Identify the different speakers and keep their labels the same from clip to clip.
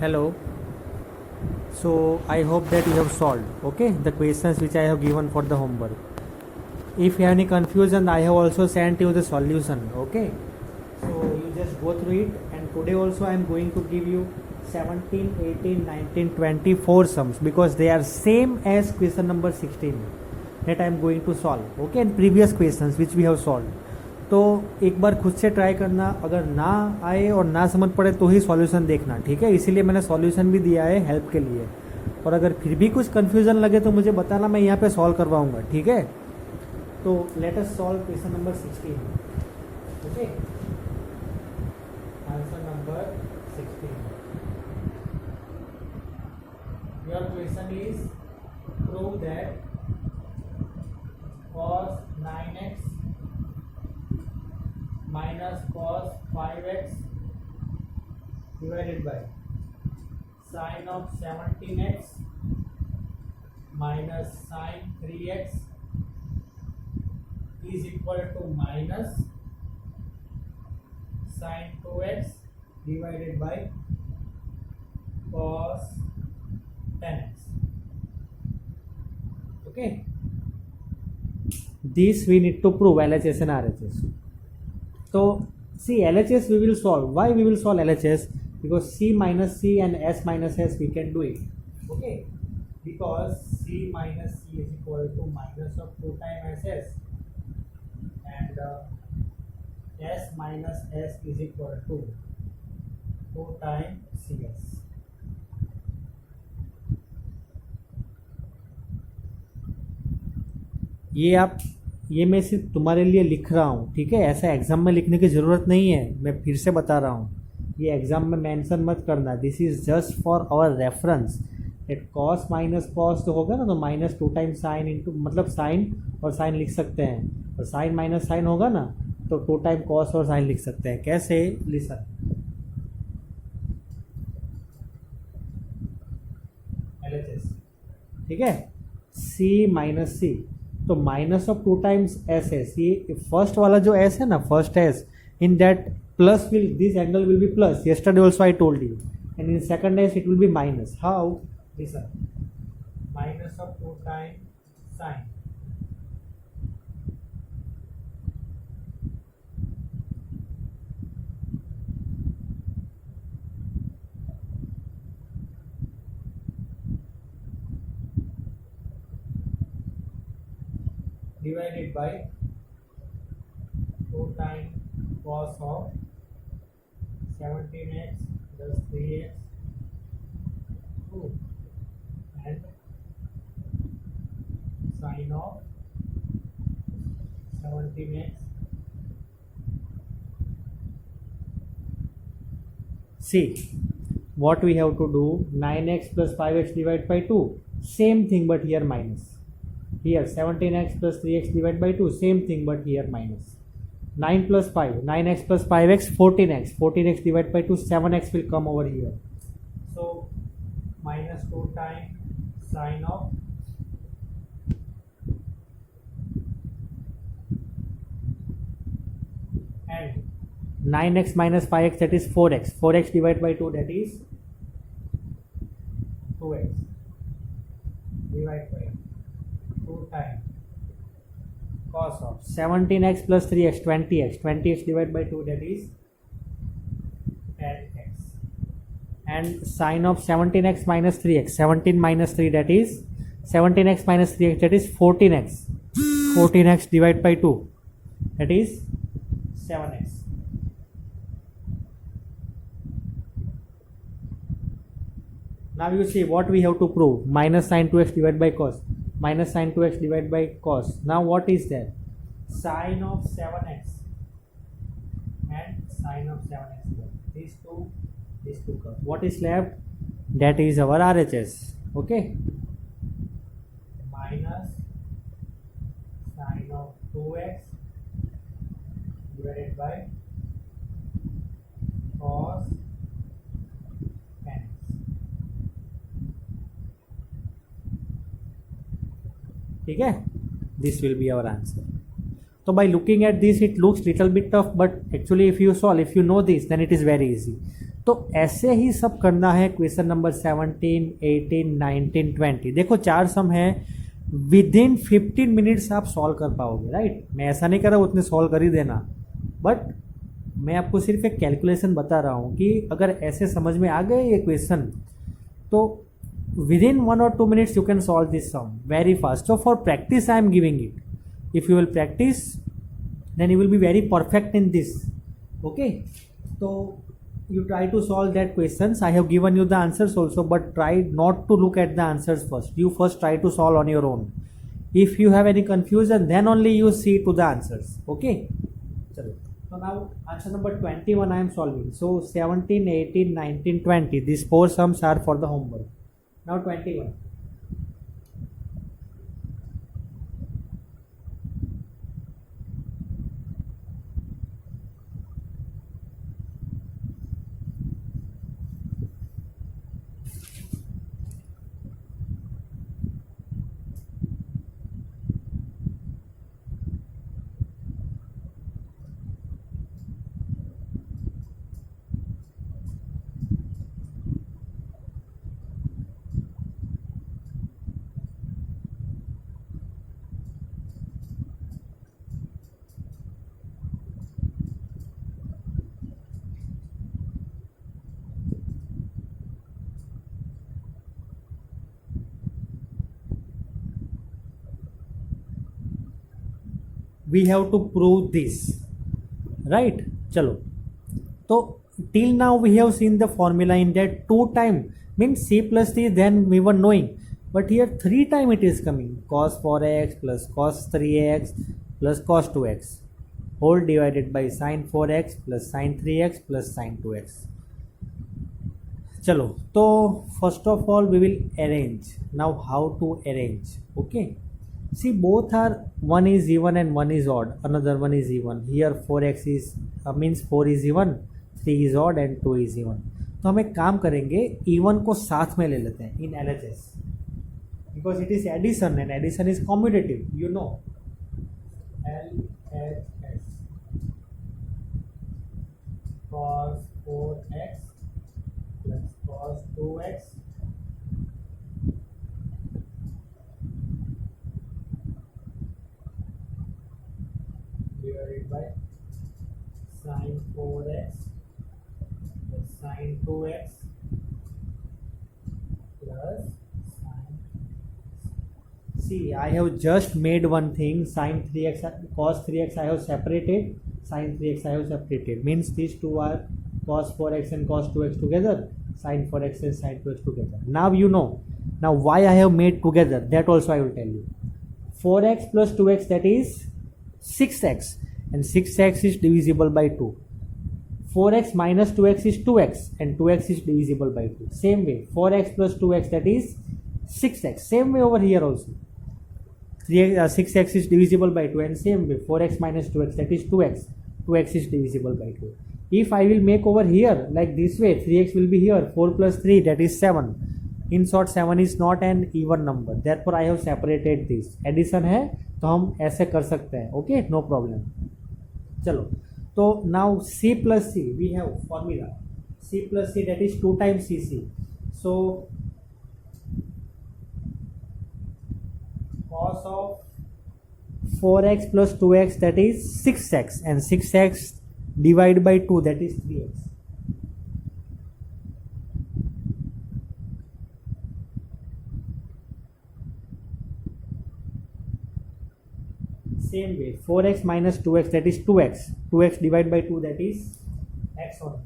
Speaker 1: Hello. So I hope that you have solved, okay, the questions which I have given for the homework. If you have any confusion, I have also sent you the solution, okay. So you just go through it, and today also I am going to give you 17, 18, 19, 24 sums because they are same as question number 16 that I am going to solve, okay, and previous questions which we have solved. तो एक बार खुद से try करना, अगर ना आए और ना समझ पड़े तो ही सॉल्यूशन देखना, ठीक है। इसीलिए मैंने सॉल्यूशन भी दिया है हेल्प के लिए, और अगर फिर भी कुछ कन्फ्यूजन लगे तो मुझे बताना, मैं यहाँ पे सॉल्व करवाऊंगा, ठीक है। तो let us solve question number 16, okay. Answer number 16, your question is prove that cos 9x minus cos 5x divided by sin of 17x minus sin 3x is equal to minus sin 2x divided by cos 10x. Okay, this we need to prove LHS and RHS. So see, LHS we will solve. Why we will solve LHS? Because C minus C and S minus S we can do it. Okay, because C minus C is equal to minus of 2 times SS, and S minus S is equal to 2 times CS. ये मैं सिर्फ तुम्हारे लिए लिख रहा हूँ, ठीक है। ऐसा एग्जाम में लिखने की ज़रूरत नहीं है, मैं फिर से बता रहा हूँ, ये एग्जाम में मेंशन मत करना। This is just for our reference. At cos minus cos तो होगा ना, तो माइनस 2 टाइम्स साइन इंटू, मतलब साइन और साइन लिख सकते हैं, और साइन माइनस साइन होगा ना तो 2 टाइम कॉस और साइन लिख सकते हैं। कैसे? लिसन, LHS, ठीक है। C माइनस सी, तो minus of 2 times S S, ये फर्स्ट वाला जो एस है ना, first S, in that plus will, this angle will be plus, yesterday also I told you, and in second S it will B minus. How? Listen, minus of 2 times sign divided by 2 times cos of 17x plus 3x 2 and sin of 17x. See what we have to do, 9x plus 5x divided by 2, same thing but here minus. Here 17x plus 3x divided by 2, same thing but here minus. 9 plus 5, 9x plus 5x, 14x, 14x divided by 2, 7x will come over here. So minus 2 times sin of and 9x minus 5x, that is 4x, 4x divided by 2, that is 2x divided by 2 times cos of 17x plus 3x, 20x, 20x divided by 2, that is 10x, and sin of 17x minus 3x, 17 minus 3, that is 17x minus 3x, that is 14x, 14x divided by 2, that is 7x. Now you see what we have to prove, minus sin 2x divided by cos, minus sin 2x divided by cos. Now what is that? Sin of 7x and sin of 7x. These two come. What is left? That is our RHS. Okay. Minus sin of 2x divided by cos 10x. ठीक है, this will be our answer. तो by looking at this it looks little bit tough, but actually if you solve, if you know this, then it is very easy. तो ऐसे ही सब करना है question number 17, 18, 19, 20। देखो 4 सम है, विद इन 15 मिनट्स आप solve कर पाओगे, राइट। मैं ऐसा नहीं कर रहा उतने सॉल्व कर ही देना, बट मैं आपको सिर्फ एक कैलकुलेशन बता रहा हूँ कि अगर ऐसे समझ में आ गए ये क्वेश्चन तो with in 1 or 2 minutes you can solve this sum very fast. So for practice I am giving it. If you will practice then you will be very perfect in this. Okay, so you try to solve that questions. I have given you the answers also, but try not to look at the answers first. You first try to solve on your own. If you have any confusion then only you see to the answers. Okay, so now answer number 21 I am solving. So 17, 18, 19, 20, these 4 sums are for the homework. Now 21. We have to prove this, right? चलो, तो till now we have seen the formula in that 2 time means c plus 3, then we were knowing, but here 3 time it is coming, cos 4x plus cos 3x plus cos 2x whole divided by sin 4x plus sin 3x plus sin 2x. चलो, तो first of all we will arrange. Now how to arrange? Okay, see both are, one is even and one is odd, another one is even. Here 4x is means 4 is even, 3 is odd and 2 is even. तो हम एक काम करेंगे, even को साथ में ले लेते हैं in LHS because it is addition and addition is commutative, you know. LHS cos 4x plus cos 2x divided by sin 4x plus sin 2x plus sin. See, I have just made one thing, sin 3x, cos 3x I have separated, sin 3x I have separated, means these two are cos 4x and cos 2x together, sin 4x and sin 2x together. Now you know. Now why I have made together, that also I will tell you. 4x plus 2x, that is 6x, and 6x is divisible by 2. 4x minus 2x is 2x, and 2x is divisible by 2. Same way, 4x plus 2x, that is 6x. Same way over here also. 6x is divisible by 2, and same way 4x minus 2x, that is 2x. 2x is divisible by 2. If I will make over here like this way, 3x will be here, 4 plus 3, that is 7. In short, 7 is not an even number, therefore I have separated this. Addition है तो हम ऐसे कर सकते हैं, okay, no problem. चलो, तो now c plus c, we have formula c plus c, that is 2 times cc. So cos of 4x plus 2x, that is 6x, and 6x divided by 2, that is 3x. Same way, 4x minus 2x, that is 2x. 2x divided by 2, that is x only.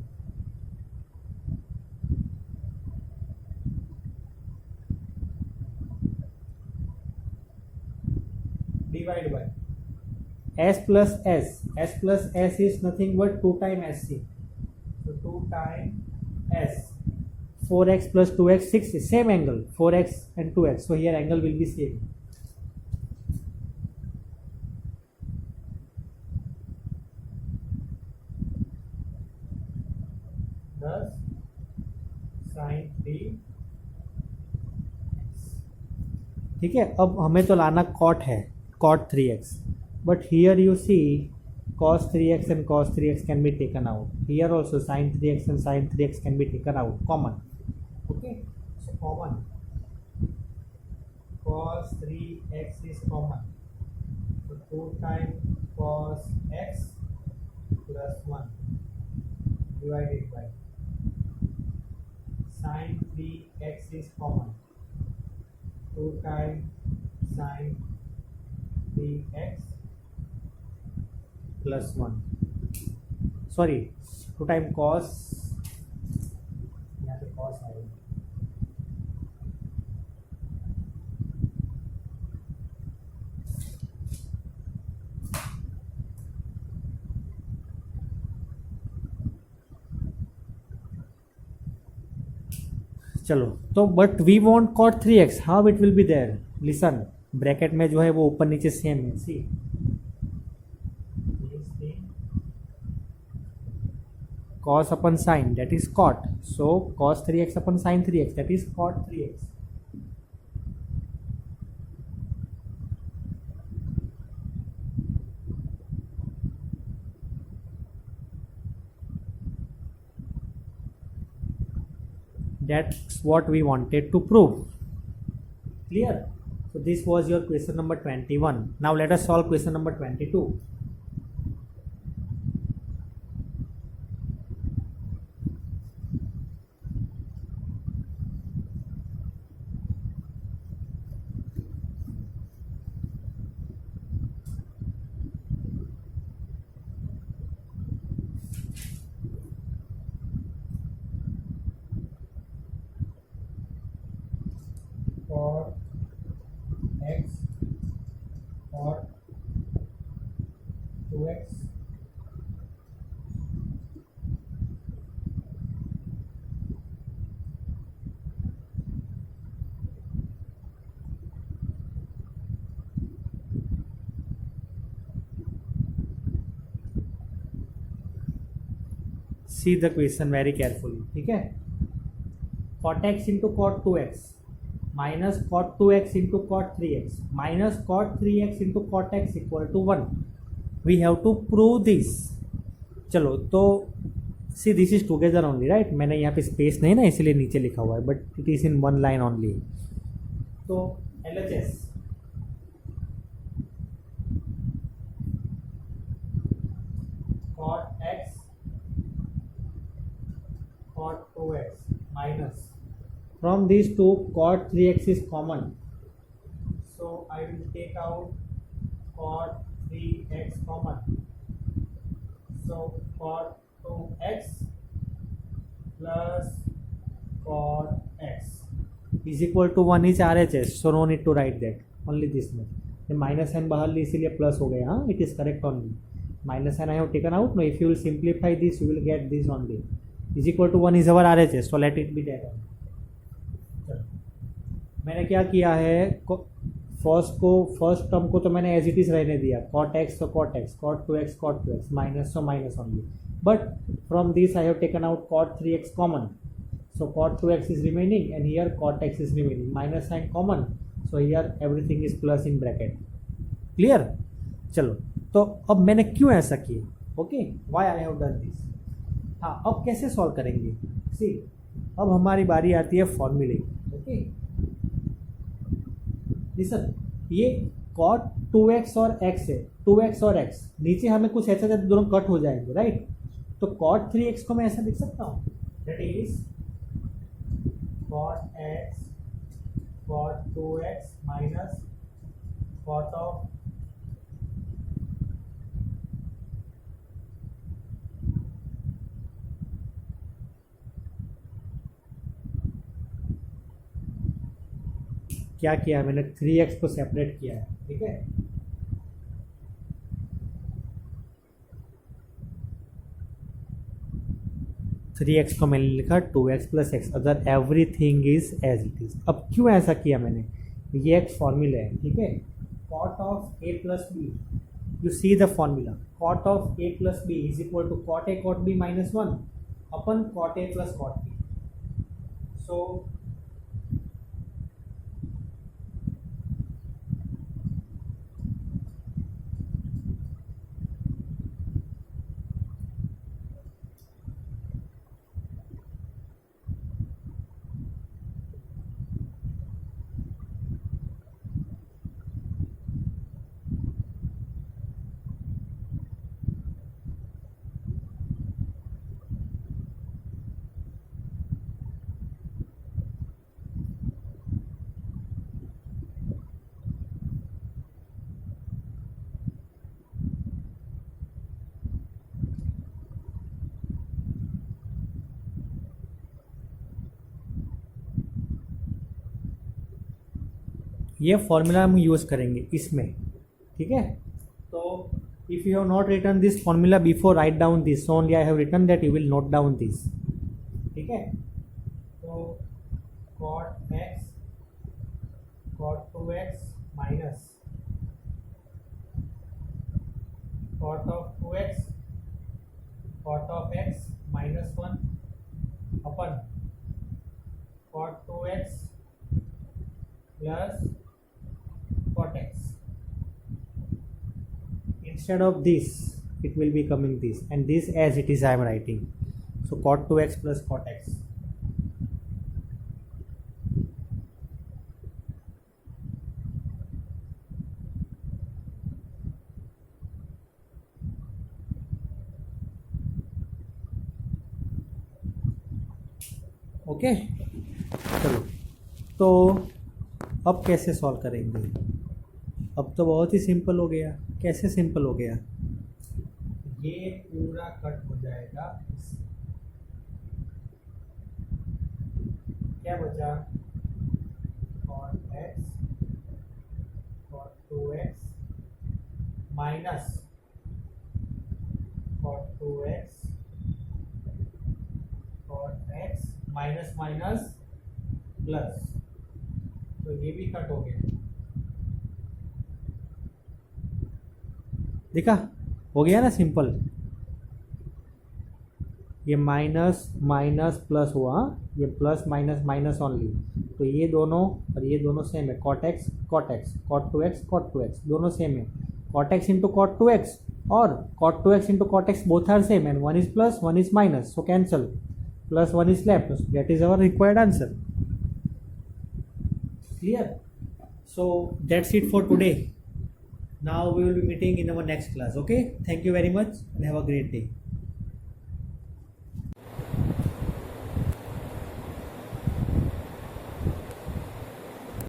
Speaker 1: Divided by s plus s. S plus s is nothing but 2 times sc. So 2 times s. 4x plus 2x, 6 is same angle, 4x and 2x. So here angle will be same. Thus sin 3x. ठीक है, अब हमें तो लाना cot है, cot 3x, but here you see cos 3x and cos 3x can be taken out. Here also sin 3x and sin 3x can be taken out, common. Okay, so common, cos 3x is common, so 2 times cos x plus 1 divided by sin 3x is common, 2 times sin 3x plus 1, sorry 2 times cos, यहाँ पे cos आएगा, चलो तो but we want cot 3x, how it will be there, listen bracket में जो है वो ऊपर नीचे सेम है, सी cos upon sin that is cot, so cos 3x upon sin 3x that is cot 3x. That's what we wanted to prove. Clear? So this was your question number 21. Now let us solve question number 22. Cot x cot 2x see the question very carefully, ठीक है, cot x into cot 2x minus cot 2x into cot 3x minus cot 3x into cot x equal to 1. We have to prove this. चलो तो see this is together only right, मैंने यहाँ पे space नहीं ना इसलिए नीचे लिखा हुआ है, but it is in one line only. तो LHS cot x cot 2x minus, from these two cot 3x is common, so I will take out cot 3x common, so cot 2x plus cot x is equal to 1 is RHS, so no need to write that, only this much. Minus n बाहर ली इसीलिए plus हो गया, हाँ it is correct only, minus n I have taken out, no if you will simplify this you will get this only, is equal to 1 is our RHS, so let it be that only. मैंने क्या किया है, first term को तो मैंने as it is रहने दिया, cot x तो cot x, cot 2x cot 2x, minus तो minus only, but from this I have taken out cot 3x common, so cot 2x is remaining and here cot x is remaining, minus sign common, so here everything is plus in bracket. Clear? चलो तो अब मैंने क्यों ऐसा किया, okay why I have done this. हाँ अब कैसे सॉल्व करेंगे, सी अब हमारी बारी आती है फॉर्मूले, ओके लिसन, ये cot 2x और x है, 2x और x नीचे हमें कुछ ऐसा था दोनों कट हो जाएंगे राइट, तो cot 3x को मैं ऐसा लिख सकता हूँ, that is cot x cot 2x minus cot of क्या किया है मैंने, 3x को सेपरेट किया है, ठीक है, थ्री एक्स को मैंने लिखा 2x plus x, other everything is as it is. अब क्यों ऐसा किया मैंने, ये एक फॉर्मूला है, ठीक है, cot of a plus b, you see the formula, cot of a plus b is equal to cot a cot b minus 1 upon cot a plus cot b, so ये फॉर्मूला हम use करेंगे इसमें, ठीक है। तो if you have not written this formula before, write down this, so only I have written that you will note down this, ठीक है। तो cot x cot 2x minus cot of 2x cot of x minus 1 upon cot 2x plus cot x. Instead of this it will be coming this, and this as it is I am writing. So cot 2x plus cot x. Okay चलो, तो अब कैसे solve करेंगे? अब तो बहुत ही simple हो गया। कैसे सिंपल हो गया? ये पूरा कट हो जाएगा। क्या बचा? cot x cot 2x minus cot 2x cot x minus minus plus, तो ये भी कट हो गया। देखा, हो गया ना सिंपल। ये माइनस माइनस प्लस हुआ, ये प्लस माइनस माइनस ओनली, तो ये दोनों और ये दोनों सेम है। cot x cot x cot 2x cot 2x दोनों सेम है। cot x into cot 2x और cot 2x into cot x both are same, and one is plus one is minus, so cancel, plus 1 is left. That is our required answer. Clear? So that's it for today. Now we will be meeting in our next class. Okay, thank you very much and have a great day.